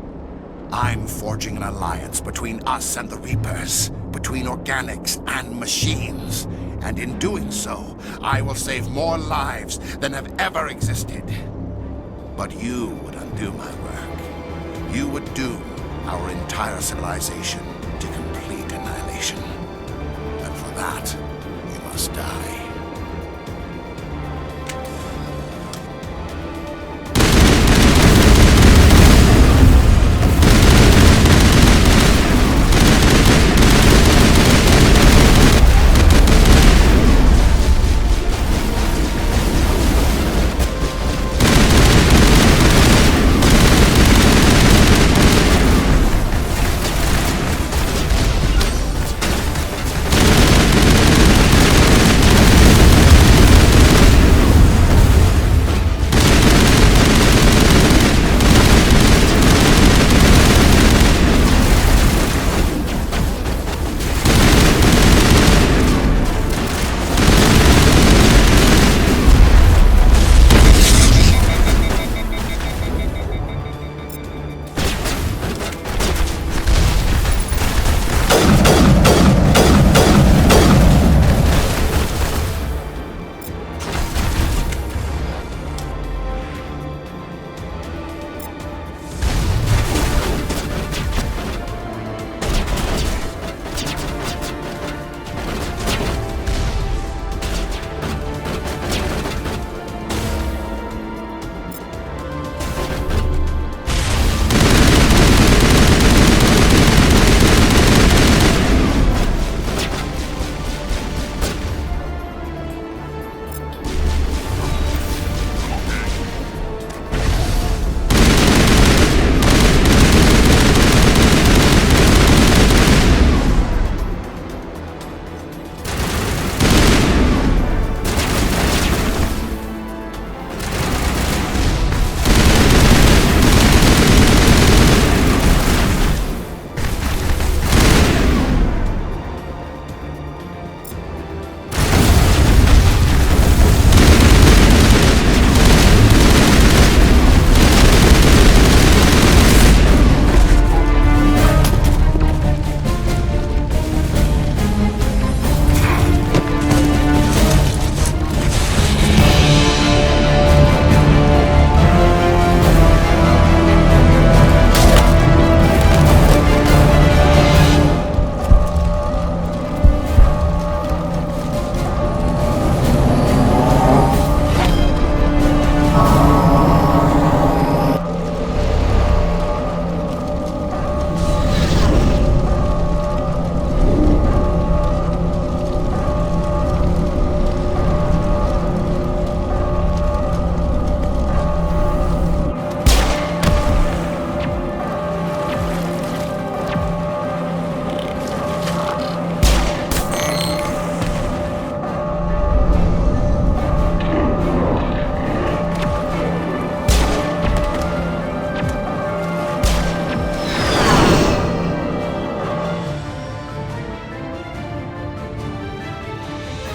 I'm forging an alliance between us and the Reapers, between organics and machines. And in doing so, I will save more lives than have ever existed. But you would undo my work. You would doom our entire civilization to complete annihilation. And for that, you must die.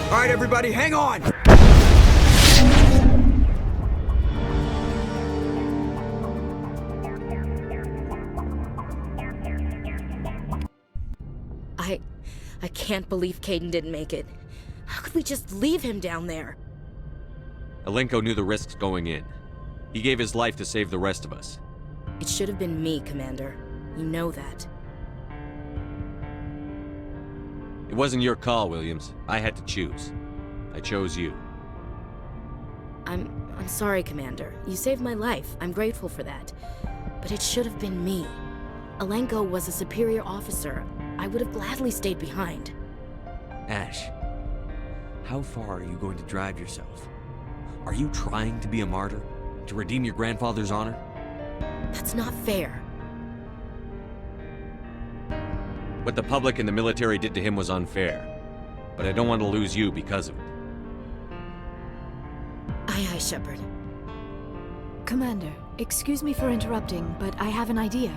All right, everybody, hang on! I can't believe Caden didn't make it. How could we just leave him down there? Alenko knew the risks going in. He gave his life to save the rest of us. It should have been me, Commander. You know that. It wasn't your call, Williams. I had to choose. I chose you. I'm sorry, Commander. You saved my life. I'm grateful for that. But it should have been me. Alenko was a superior officer. I would have gladly stayed behind. Ash, how far are you going to drive yourself? Are you trying to be a martyr? To redeem your grandfather's honor? That's not fair. What the public and the military did to him was unfair. But I don't want to lose you because of it. Aye, Shepard. Commander, excuse me for interrupting, but I have an idea.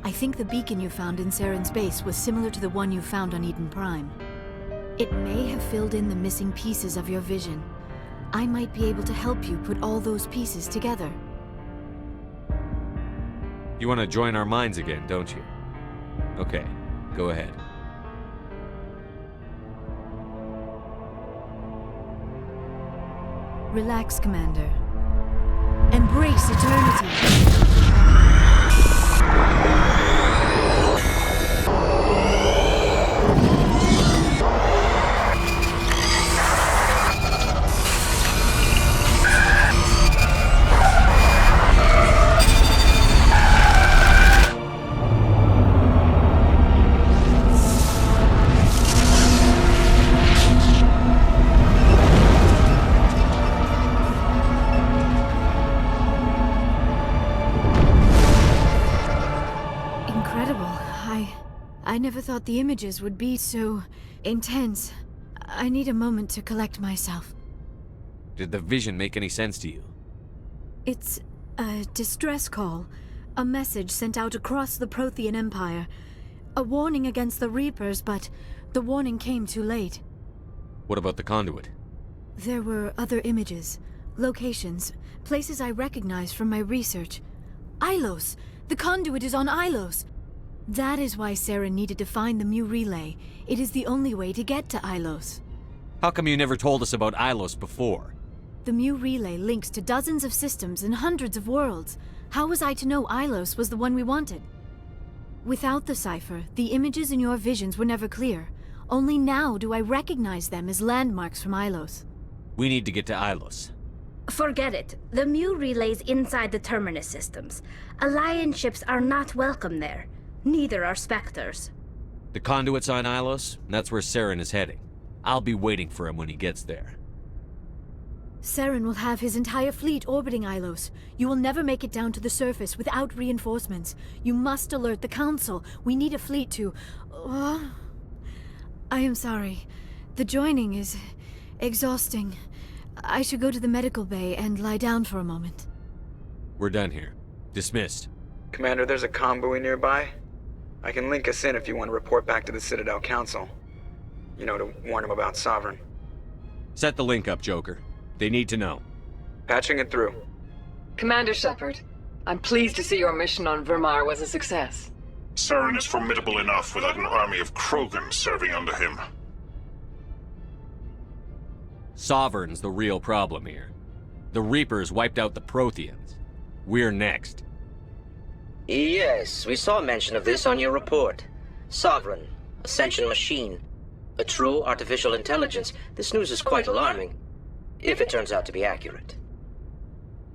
I think the beacon you found in Saren's base was similar to the one you found on Eden Prime. It may have filled in the missing pieces of your vision. I might be able to help you put all those pieces together. You want to join our minds again, don't you? Okay, go ahead. Relax, Commander. Embrace eternity. I never thought the images would be so intense. I need a moment to collect myself. Did the vision make any sense to you? It's a distress call. A message sent out across the Prothean Empire. A warning against the Reapers, but the warning came too late. What about the conduit? There were other images, locations, places I recognized from my research. Ilos! The conduit is on Ilos! That is why Saren needed to find the Mu relay. It is the only way to get to Ilos. How come you never told us about Ilos before? The Mu relay links to dozens of systems and hundreds of worlds. How was I to know Ilos was the one we wanted? Without the cipher, the images in your visions were never clear. Only now do I recognize them as landmarks from Ilos. We need to get to Ilos. Forget it. The Mu relay's inside the Terminus systems. Alliance ships are not welcome there. Neither are Spectres. The conduit's on Ilos, and that's where Saren is heading. I'll be waiting for him when he gets there. Saren will have his entire fleet orbiting Ilos. You will never make it down to the surface without reinforcements. You must alert the Council. We need a fleet to... I am sorry. The joining is exhausting. I should go to the medical bay and lie down for a moment. We're done here. Dismissed. Commander, there's a convoy nearby. I can link us in if you want to report back to the Citadel Council. You know, to warn them about Sovereign. Set the link up, Joker. They need to know. Patching it through. Commander Shepard, I'm pleased to see your mission on Vermar was a success. Saren is formidable enough without an army of Krogan serving under him. Sovereign's the real problem here. The Reapers wiped out the Protheans. We're next. Yes, we saw mention of this on your report. Sovereign, Ascension machine, a true artificial intelligence. This news is quite alarming, if it turns out to be accurate.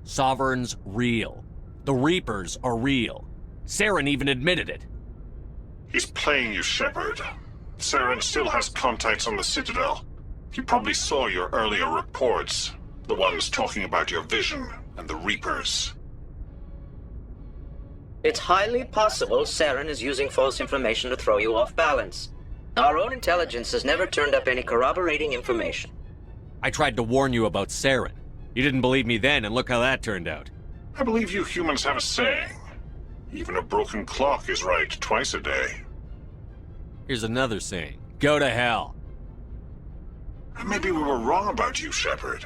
Sovereign's real. The Reapers are real. Saren even admitted it. He's playing you, Shepard. Saren still has contacts on the Citadel. He probably saw your earlier reports, the ones talking about your vision and the Reapers. It's highly possible Saren is using false information to throw you off balance. Our own intelligence has never turned up any corroborating information. I tried to warn you about Saren. You didn't believe me then, and look how that turned out. I believe you humans have a saying. Even a broken clock is right twice a day. Here's another saying. Go to hell. Maybe we were wrong about you, Shepard.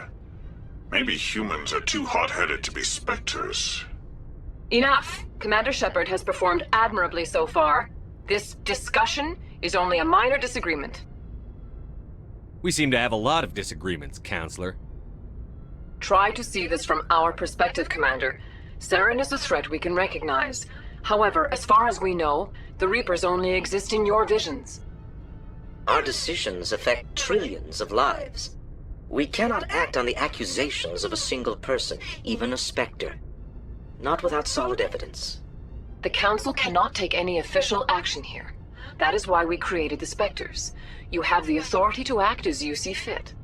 Maybe humans are too hot-headed to be specters. Enough! Commander Shepard has performed admirably so far. This discussion is only a minor disagreement. We seem to have a lot of disagreements, Counselor. Try to see this from our perspective, Commander. Saren is a threat we can recognize. However, as far as we know, the Reapers only exist in your visions. Our decisions affect trillions of lives. We cannot act on the accusations of a single person, even a Spectre. Not without solid evidence. The Council cannot take any official action here. That is why we created the Spectres. You have the authority to act as you see fit.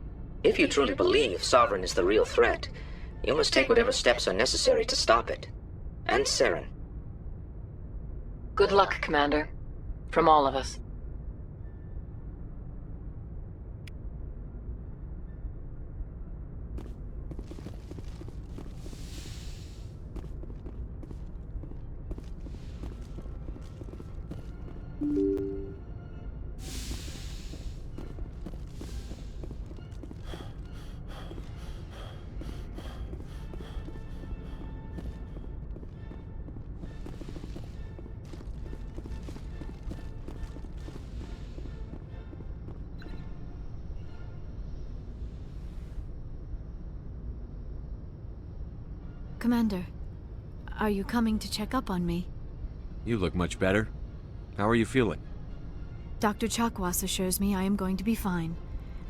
If you truly believe Sovereign is the real threat, you must take whatever steps are necessary to stop it. And Saren. Good luck, Commander. From all of us. Commander, are you coming to check up on me? You look much better. How are you feeling? Dr. Chakwas assures me I am going to be fine.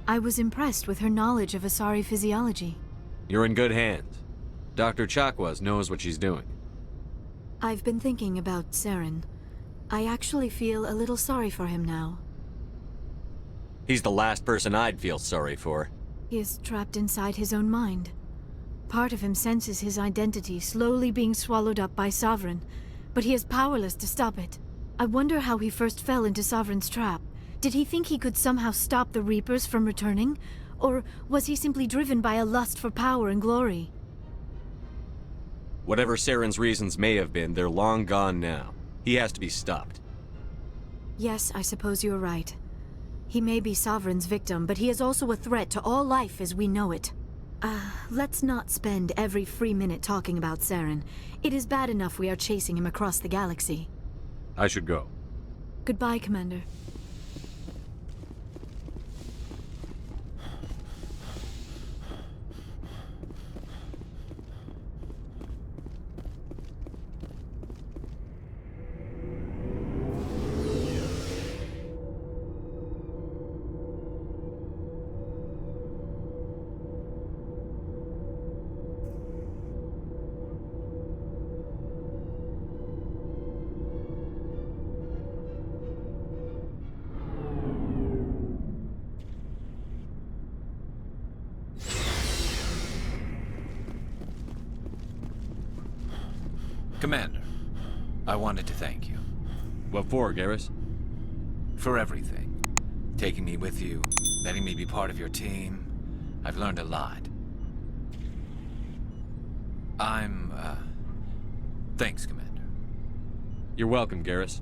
I was impressed with her knowledge of Asari physiology. You're in good hands. Dr. Chakwas knows what she's doing. I've been thinking about Saren. I actually feel a little sorry for him now. He's the last person I'd feel sorry for. He is trapped inside his own mind. Part of him senses his identity slowly being swallowed up by Sovereign, but he is powerless to stop it. I wonder how he first fell into Sovereign's trap. Did he think he could somehow stop the Reapers from returning? Or was he simply driven by a lust for power and glory? Whatever Saren's reasons may have been, they're long gone now. He has to be stopped. Yes, I suppose you're right. He may be Sovereign's victim, but he is also a threat to all life as we know it. Let's not spend every free minute talking about Saren. It is bad enough we are chasing him across the galaxy. I should go. Goodbye, Commander. Commander, I wanted to thank you. What for, Garrus? For everything. Taking me with you, letting me be part of your team. I've learned a lot. Thanks, Commander. You're welcome, Garrus.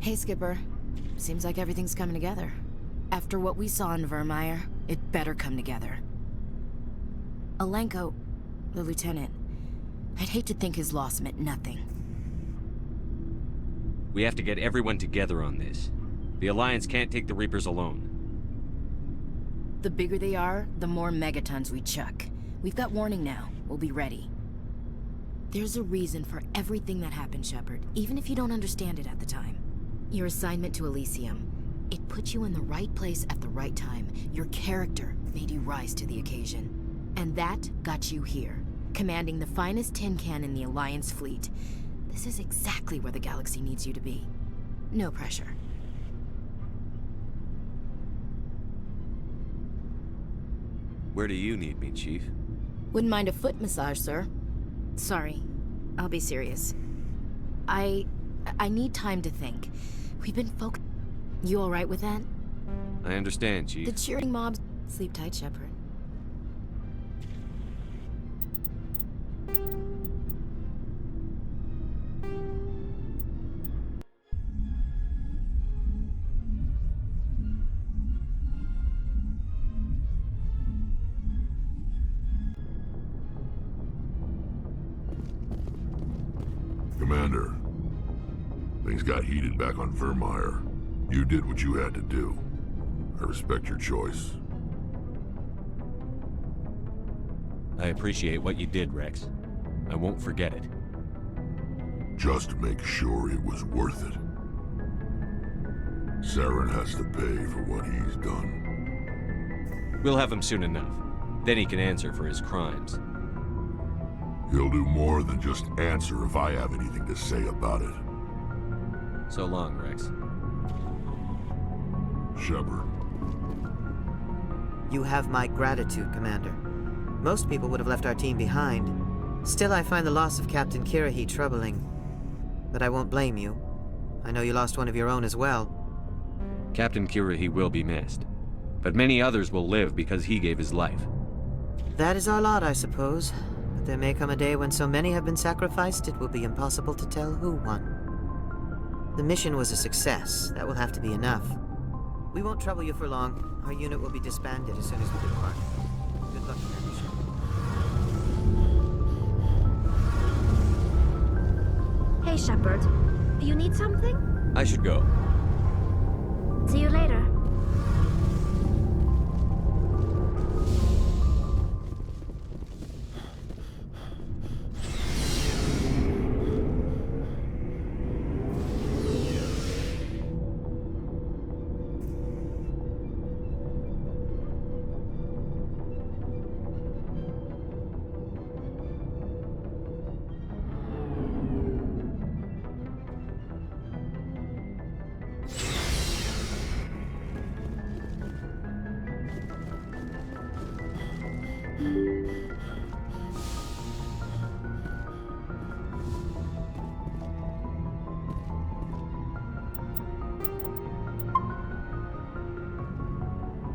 Hey, Skipper. Seems like everything's coming together. After what we saw in Vermeer, it better come together. Alenko, the lieutenant, I'd hate to think his loss meant nothing. We have to get everyone together on this. The Alliance can't take the Reapers alone. The bigger they are, the more megatons we chuck. We've got warning now. We'll be ready. There's a reason for everything that happened, Shepard, even if you don't understand it at the time. Your assignment to Elysium, it put you in the right place at the right time. Your character made you rise to the occasion. And that got you here, commanding the finest tin can in the Alliance fleet. This is exactly where the galaxy needs you to be. No pressure. Where do you need me, Chief? Wouldn't mind a foot massage, sir. Sorry, I'll be serious. I need time to think. We've been You all right with that? I understand, Chief. The cheering mobs... Sleep tight, Shepard. Commander, things got heated back on Vermeer. You did what you had to do. I respect your choice. I appreciate what you did, Rex. I won't forget it. Just make sure it was worth it. Saren has to pay for what he's done. We'll have him soon enough. Then he can answer for his crimes. He'll do more than just answer if I have anything to say about it. So long, Rex. Shepard. You have my gratitude, Commander. Most people would have left our team behind. Still, I find the loss of Captain Kirahi troubling. But I won't blame you. I know you lost one of your own as well. Captain Kirahi will be missed. But many others will live because he gave his life. That is our lot, I suppose. But there may come a day when so many have been sacrificed, it will be impossible to tell who won. The mission was a success. That will have to be enough. We won't trouble you for long. Our unit will be disbanded as soon as we depart. Good luck in your mission. Hey, Shepard. Do you need something? I should go. See you later.